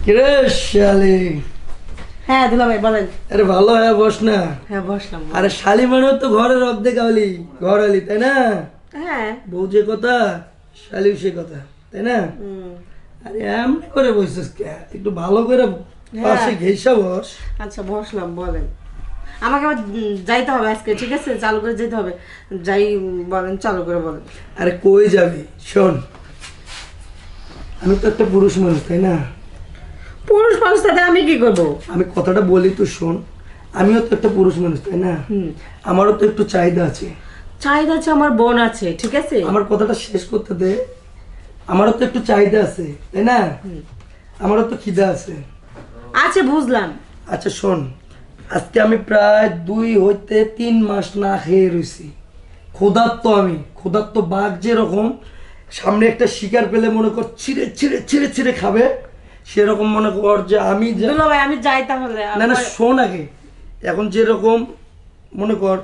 কিরে শালি? হ্যাঁ দুলা ভাই বলেন। আরে ভালো হ্যাঁ বস না। হ্যাঁ বসলাম। আরে শালি মানে তো ঘরের অর্ধেক আলি, ঘর আলি তাই না? হ্যাঁ বউ যে কথা শালি সে কথা তাই না? আরে এমনি করে বসছিস কে? একটু ভালো করে পাশে ঘেঁষা বস। আচ্ছা বসলাম বলেন। আমাকে আবার যাইতে হবে আজকে, ঠিক আছে? চালু করে যেতে হবে। যাই বলেন, চালু করে বলেন। আরে কই যাবি? শোন, আমি তো একটা পুরুষ মানুষ তাই না? পুরুষ মানুষ সাথে আমি কি করবো? আমি কথাটা বলি তো শোন, আমিও তো একটা পুরুষ মানুষ তাই না? আমারও তো একটু চাহিদা আছে। চাহিদা আছে, আমার বোন আছে, ঠিক আছে? আমার কথাটা শেষ করতে দে। আমারও তো একটু চাহিদা আছে তাই না? আমারও তো খিদা আছে। আছে বুঝলাম। আচ্ছা শোন, আজকে আমি প্রায় 2 হইতে 3 মাস না খেয়ে রয়েছি। ক্ষুধার্ত আমি, ক্ষুধার্ত বাঘ যেরকম সামনে একটা শিকার পেলে মনে কর ছিঁড়ে ছিঁড়ে ছিঁড়ে ছিঁড়ে খাবে, সেরকম মনে কর যে আমি দুলা ভাই আমি যাই তাহলে। না না শোন আগে, এখন যেরকম মনে কর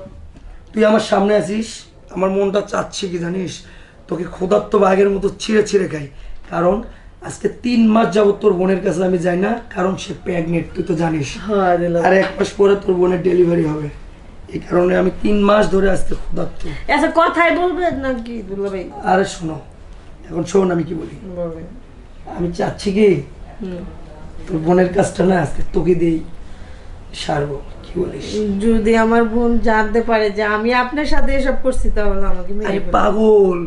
তুই আমার সামনে আছিস, আমার মনটা চাচ্ছে কি জানিস, তোকে ক্ষুধার্ত বাঘের মতো ছিঁড়ে ছিঁড়ে খাই। কারণ আজকে 3 মাস যাবত তোর বোনের কাছে আমি যাই না, কারণ সে প্রেগনেন্ট, তুই তো জানিস। আর 1 মাস পরে তোর বোনের ডেলিভারি হবে, এই কারণে আমি 3 মাস ধরে আজকে ক্ষুধার্ত। আচ্ছা কথাই বলবেন নাকি দুলা ভাই? আরে শোনো, এখন শোন আমি কি বলি। আমি চাচ্ছি কি তোর বোনের কাজটা না আজকে তোকে দিই সারবো, কি বলিস? যদি আমার বোন জানতে পারে যে আমি আপনার সাথে এসব করছি তাহলে আমাকে মেরে আরে ফেলবে। পাগল,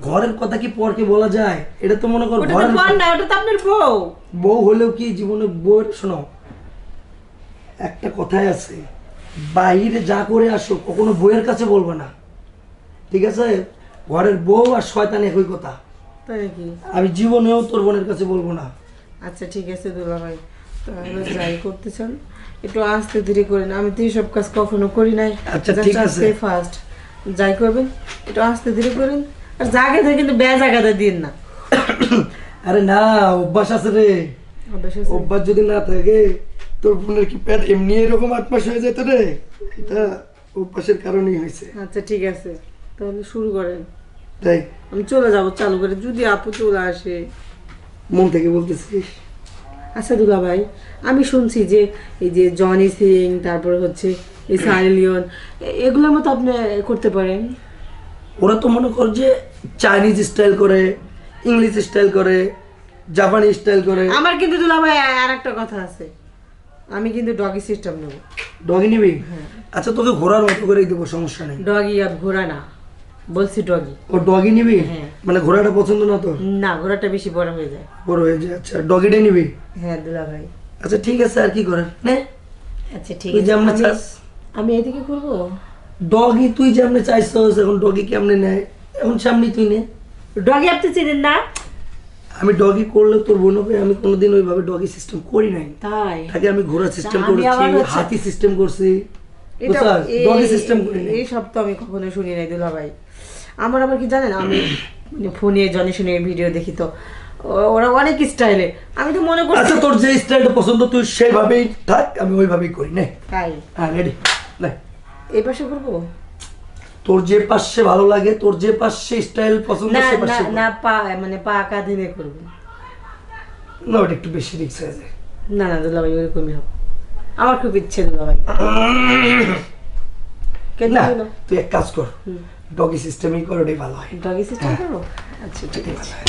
ঘরের কথা কি পরকে বলা যায়? এটা তো মনে কর ওটা তো ঘরের বোন না, ওটা তো আপনার বউ। বউ হলেও কি জীবনে বউয়ের, শোনো একটা কথাই আছে, বাইরে যা করে আসো কখনো বউয়ের কাছে বলবে না, ঠিক আছে? ঘরের বউ আর শয়তান একই কথা। তাই নাকি? আমি জীবনেও তোর বোনের কাছে বলবো না। আচ্ছা ঠিক আছে দুলা ভাই, তাহলে যাই করতে চান একটু আস্তে ধীরে করেন। আমি তো সব কাজ কখনো করি নাই। আচ্ছা, ঠিক আছে। ফার্স্ট যাই করবেন একটু আস্তে ধীরে করেন, আর জায়গা থেকে কিন্তু জায়গাটা দিন না। আরে না, অভ্যাস আছে রে। অভ্যাস যদি না থাকে তোর বোনের কি পেট এমনি এরকম 8 মাস হয়ে যেত রে? এটা অভ্যাসের কারণেই হয়েছে। আচ্ছা ঠিক আছে, তাহলে শুরু করেন। তাই আমি চলে যাব চালু করে, যদি আপু চলে আসে। মন থেকে বলতেছিস? আচ্ছা দুলা ভাই, আমি শুনছি যে এই যে জনি সিং, তারপর হচ্ছে এই সানি লিওন, এগুলোর মতো আপনি করতে পারেন। ওরা তো মনে কর যে চাইনিজ স্টাইল করে, ইংলিশ স্টাইল করে, জাপানি স্টাইল করে। আমার কিন্তু দুলা ভাই আর একটা কথা আছে, আমি কিন্তু ডগি সিস্টেম নেব। ডগি নিবি? আচ্ছা তোকে ঘোরার মতো করেই দেবো, সমস্যা নেই। ডগি আর ঘোড়া না, বলছি ডগি। ও ডগি নিবি? হ্যাঁ। মানে ঘোড়াটা পছন্দ না তোর? না, ঘোড়াটা বেশি বড় হয়ে যায়। বড় হয়ে যায়, আচ্ছা ডগিটাই নিবি? হ্যাঁ দুলা ভাই। আচ্ছা ঠিক আছে, আর কি করার নে। আচ্ছা ঠিক তুই আছে, যেমন চাস। আমি এদিকে করব। ডগি তুই যেমন চাইছস, এখন ডগি কেমনে নেয়, এখন সামনে তুই নে। ডগি আপনি চিনেন না? আমি ডগি করলে তোর বোন হবে, আমি কোনোদিন ওইভাবে ডগি সিস্টেম করি নাই। তাই তাকে আমি ঘোড়া সিস্টেম আমি করেছি, আবার হচ্ছে- হাতি সিস্টেম করছি, এটা ডগি সিস্টেম করি নাই। এই সব তো আমি কখনো শুনি নাই দুলা ভাই। আমার আবার কি জানেন, আমি মানে ফোনে জনি শুনে ভিডিও দেখি তো, ওরা অনেক স্টাইলে, আমি তো মনে করছি। আচ্ছা তোর যে স্টাইলটা পছন্দ তুই সেইভাবেই থাক, আমি ওইভাবেই করি নে। তাই হ্যাঁ রেডি নে। এই পাশে করবো? তোর যে পাশে ভালো লাগে, তোর যে পাশে স্টাইল পছন্দ না সে না পাশে না, পা মানে পা কাঁদিনে করবো। না, ওটা একটু বেশি রিস্ক হয়ে যায়। না না দুলা ভাই, ওইরকমই হবে। আমার খুব ইচ্ছে দুলা ভাই। না তুই এক কাজ কর, ডগি সিস্টেমই কর, ওটাই ভালো হয়। ডগি সিস্টেম করবো? আচ্ছা ঠিক এটাই আছে। ভালো হয়।